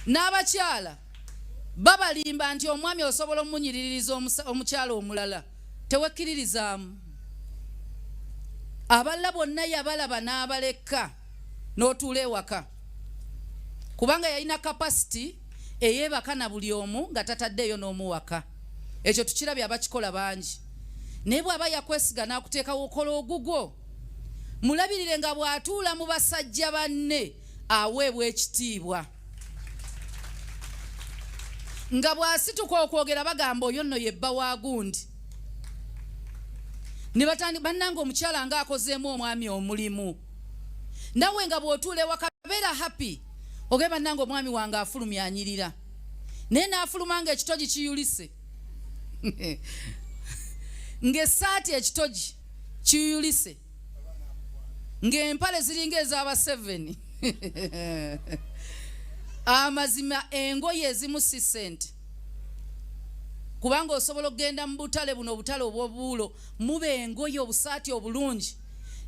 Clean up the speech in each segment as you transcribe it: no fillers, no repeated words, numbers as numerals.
n'abakyala babalimba nti omwami osobola omunyiririza omukyala omulala tewekkiririzaamu. Abalala bonna yabalaba n'abaleka n'otuula ewaka kubanga yalina kapasiti eyebaka na buli omu nga tataddeyo n'omuwaka. Ekyo tukirabye abakikola bangi. Naye bw'aba yakwesiga n'akuteekawo okola ogugwo mulabirire nga bw'atuula mu basajja banne aweebwa ekitiibwa. Nga bw'asituka okwogera bagamba oyo nno yebba wa gundi. Ne batandika bannanga omukyala nga akozeemu omwami omulimu. Nawe nga bw'otuula ewaka beera happy. Ogeba bannanga omwami wange afulumya anyirira. Naye n'afuluma nga ekitogi kiyulise. Ng'essaati ekitogi kiyulise. Ng'empale ziringa ez'aba 7. Amazima engoye ezimu si ssente. Kubanga osobola okugenda mu butale buno obutale obw'obuulo mube engoye obusaati obulungi.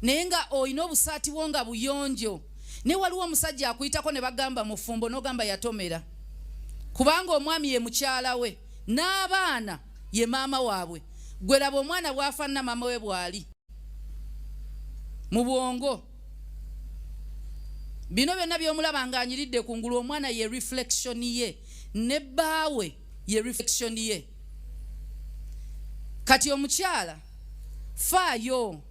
Naye nga olina obusaati bwo nga buyonjo. Ne waliwo omusajja akuyitako ne bagamba mufumbo n'ogamba yatomera. Kubanga omwami ye mukyala we n'abaana ye maama waabwe. Gwe laba omwana bw'afaanana maama we bw'ali mu bwongo. Bino byonna by'omulaba ng'anyiridde kungulu omwana ye reflection ye ne bbaawe ye reflection ye. Kati omukyala faayo